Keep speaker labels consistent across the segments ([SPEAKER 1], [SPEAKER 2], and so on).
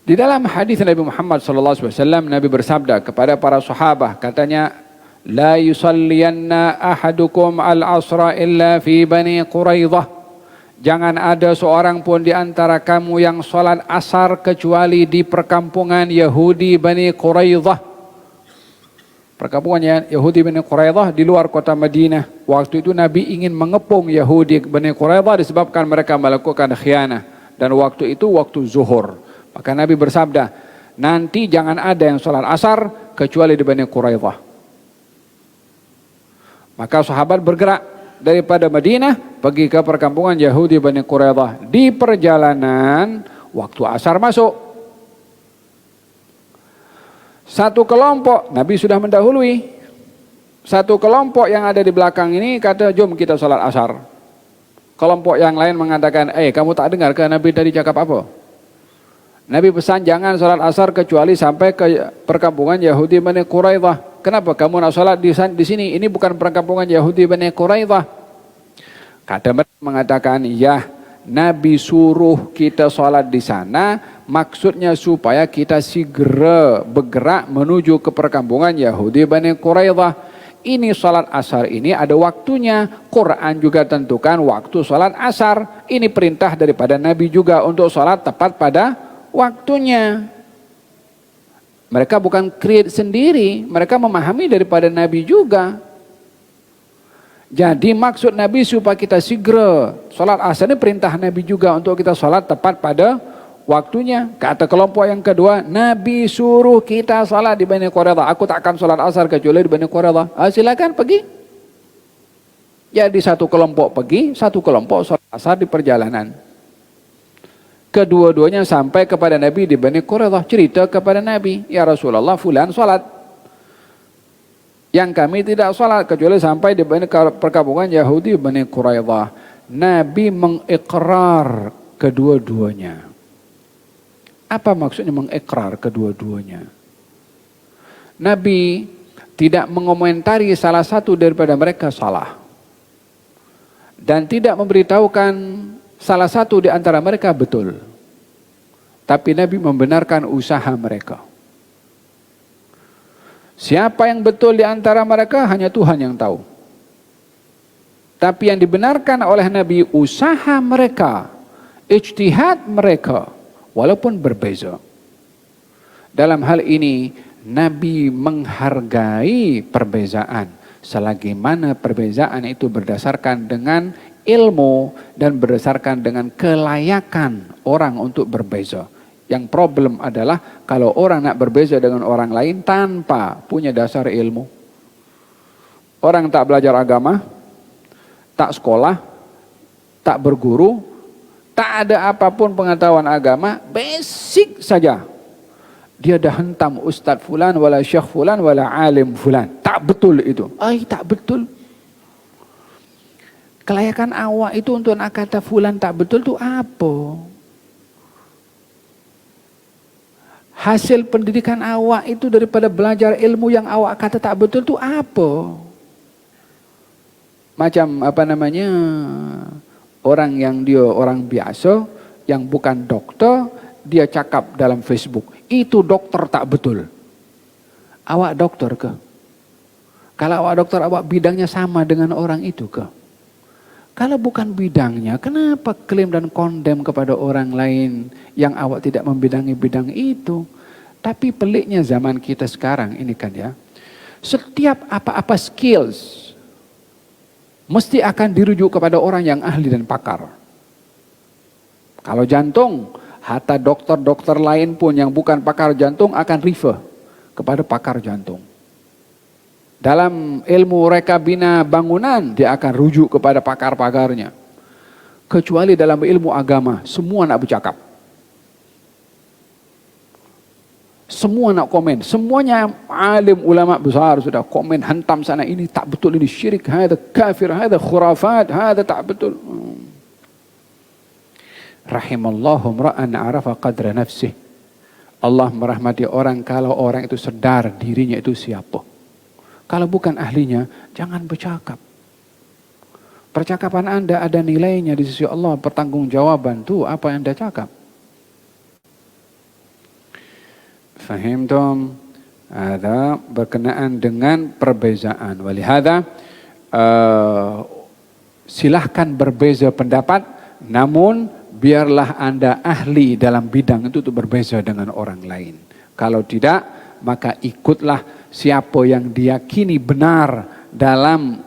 [SPEAKER 1] Di dalam hadis Nabi Muhammad SAW, Nabi bersabda kepada para sahabat, katanya, La yusalliyanna ahadukum al-asra illa fi Bani Quraidah. Jangan ada seorang pun di antara kamu yang salat asar kecuali di perkampungan Yahudi Bani Quraidah. Perkampungan Yahudi Bani Quraidah di luar kota Madinah. Waktu itu Nabi ingin mengepung Yahudi Bani Quraidah disebabkan mereka melakukan khianah. Dan waktu itu waktu zuhur. Maka Nabi bersabda, nanti jangan ada yang sholat asar kecuali di Bani Quraidah. Maka sahabat bergerak daripada Madinah pergi ke perkampungan Yahudi Bani Quraidah. Di perjalanan waktu asar masuk. Satu kelompok, Nabi sudah mendahului. Satu kelompok yang ada di belakang ini kata, jom kita sholat asar. Kelompok yang lain mengatakan, kamu tak dengar ke Nabi tadi cakap apa? Nabi pesan jangan sholat asar kecuali sampai ke perkampungan Yahudi Bani Quraidah. Kenapa kamu nak sholat di sini? Ini bukan perkampungan Yahudi Bani Quraidah. Kata mereka mengatakan, ya Nabi suruh kita sholat di sana, maksudnya supaya kita segera bergerak menuju ke perkampungan Yahudi Bani Quraidah. Ini sholat asar ini ada waktunya. Quran juga tentukan waktu sholat asar. Ini perintah daripada Nabi juga untuk sholat tepat pada waktunya. Mereka bukan create sendiri, mereka memahami daripada Nabi juga. Jadi maksud Nabi supaya kita segera. Salat asar ini perintah Nabi juga untuk kita salat tepat pada waktunya. Kata kelompok yang kedua, Nabi suruh kita salat di Bani Quraidah. Aku tak akan salat asar kecuali di Bani Quraidah. Silakan pergi. Jadi satu kelompok pergi, satu kelompok salat asar di perjalanan. Kedua-duanya sampai kepada Nabi di Bani Quraidah, cerita kepada Nabi, ya Rasulullah, fulan salat. Yang kami tidak salat kecuali sampai di perkampungan Yahudi Bani Quraidah. Nabi mengikrar kedua-duanya. Apa maksudnya mengikrar kedua-duanya? Nabi tidak mengomentari salah satu daripada mereka salah. Dan tidak memberitahukan salah satu di antara mereka betul. Tapi Nabi membenarkan usaha mereka. Siapa yang betul di antara mereka hanya Tuhan yang tahu. Tapi yang dibenarkan oleh Nabi usaha mereka, ijtihad mereka, walaupun berbeza. Dalam hal ini Nabi menghargai perbezaan. Selagi mana perbezaan itu berdasarkan dengan ilmu dan berdasarkan dengan kelayakan orang untuk berbeza. Yang problem adalah kalau orang nak berbeza dengan orang lain tanpa punya dasar ilmu. Orang tak belajar agama, tak sekolah, tak berguru, tak ada apapun pengetahuan agama, basic saja. Dia dah hentam Ustaz fulan, wala syekh fulan, wala alim fulan. Tak betul itu. Tak betul. Kelayakan awak itu untuk nak kata fulan tak betul itu apa? Hasil pendidikan awak itu daripada belajar ilmu yang awak kata tak betul itu apa? Macam orang yang dia orang biasa, yang bukan dokter, dia cakap dalam Facebook, itu dokter tak betul. Awak dokter ke? Kalau awak dokter, awak bidangnya sama dengan orang itu ke? Kalau bukan bidangnya, kenapa klaim dan kondem kepada orang lain yang awak tidak membidangi bidang itu? Tapi peliknya zaman kita sekarang ini kan ya, setiap apa-apa skills mesti akan dirujuk kepada orang yang ahli dan pakar. Kalau jantung, hatta dokter-dokter lain pun yang bukan pakar jantung akan refer kepada pakar jantung. Dalam ilmu reka bina bangunan, dia akan rujuk kepada pakar-pakarnya. Kecuali dalam ilmu agama, semua nak bercakap. Semua nak komen. Semuanya alim ulama besar sudah komen, hantam sana, ini tak betul, ini syirik, hada kafir, hada khurafat, hada tak betul. Rahimallahu mra'an arafa qadra nafsih. Allah merahmati orang kalau orang itu sedar dirinya itu siapa. Kalau bukan ahlinya, jangan bercakap. Percakapan Anda ada nilainya di sisi Allah, pertanggungjawaban tuh apa yang Anda cakap. Fahimtum? Ada berkenaan dengan perbezaan. Walihada silahkan berbeza pendapat, namun biarlah Anda ahli dalam bidang itu untuk berbeza dengan orang lain. Kalau tidak, maka ikutlah siapa yang diyakini benar dalam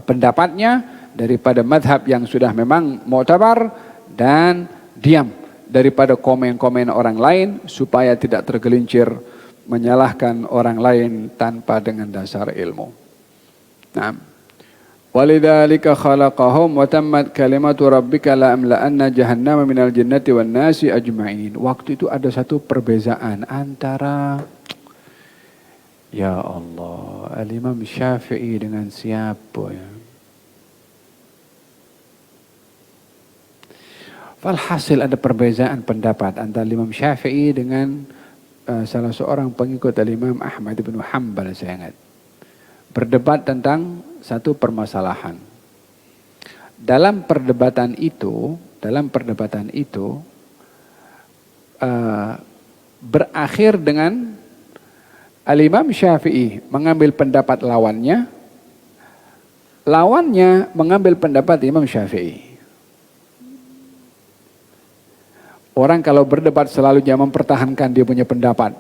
[SPEAKER 1] pendapatnya daripada madhab yang sudah memang mu'tabar, dan diam daripada komen-komen orang lain supaya tidak tergelincir menyalahkan orang lain tanpa dengan dasar ilmu. Nah, walidzalika khalaqahum wa tammat kalimatu rabbika la amla'anna jahannama minal jinnati wan nasi ajma'in. Waktu itu ada satu perbezaan antara ya Allah, Al-Imam Syafi'i dengan siapa ya? Falhasil ada perbezaan pendapat antara Imam Syafi'i dengan salah seorang pengikut Imam Ahmad bin Hanbal, saya ingat. Berdebat tentang satu permasalahan. Dalam perdebatan itu berakhir dengan Al-Imam Syafi'i mengambil pendapat lawannya mengambil pendapat Imam Syafi'i. Orang kalau berdebat selalunya mempertahankan dia punya pendapat.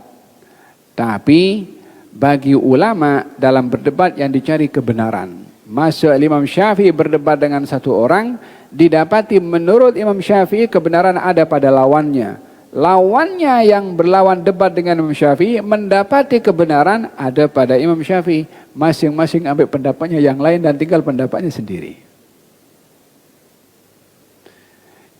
[SPEAKER 1] Tapi bagi ulama dalam berdebat yang dicari kebenaran. Masa Imam Syafi'i berdebat dengan satu orang, didapati menurut Imam Syafi'i kebenaran ada pada lawannya. Lawannya yang berlawan debat dengan Imam Syafi'i mendapati kebenaran ada pada Imam Syafi'i. Masing-masing ambil pendapatnya yang lain dan tinggal pendapatnya sendiri.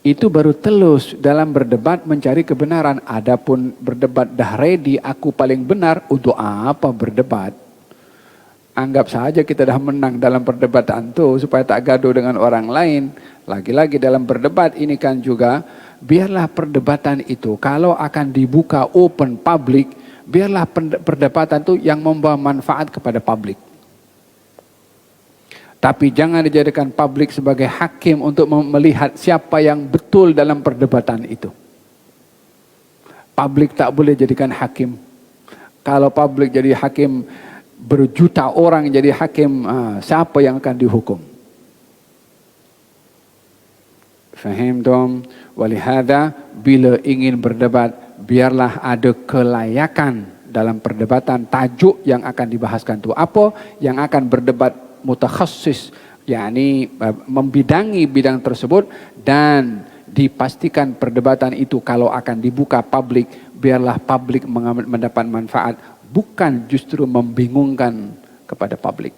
[SPEAKER 1] Itu baru telus dalam berdebat mencari kebenaran. Adapun berdebat dah ready, aku paling benar, untuk apa berdebat? Anggap saja kita dah menang dalam perdebatan itu supaya tak gaduh dengan orang lain. Lagi-lagi dalam berdebat ini kan juga, biarlah perdebatan itu kalau akan dibuka open public, biarlah perdebatan itu yang membawa manfaat kepada publik. Tapi jangan dijadikan publik sebagai hakim untuk melihat siapa yang betul dalam perdebatan itu. Publik tak boleh jadikan hakim. Kalau publik jadi hakim, berjuta orang jadi hakim, siapa yang akan dihukum? Fahim dong? Walihada, bila ingin berdebat, biarlah ada kelayakan dalam perdebatan. Tajuk yang akan dibahaskan itu apa? Yang akan berdebat mutakhassis, yakni membidangi bidang tersebut, dan dipastikan perdebatan itu kalau akan dibuka publik, biarlah publik mendapat manfaat, bukan justru membingungkan kepada publik.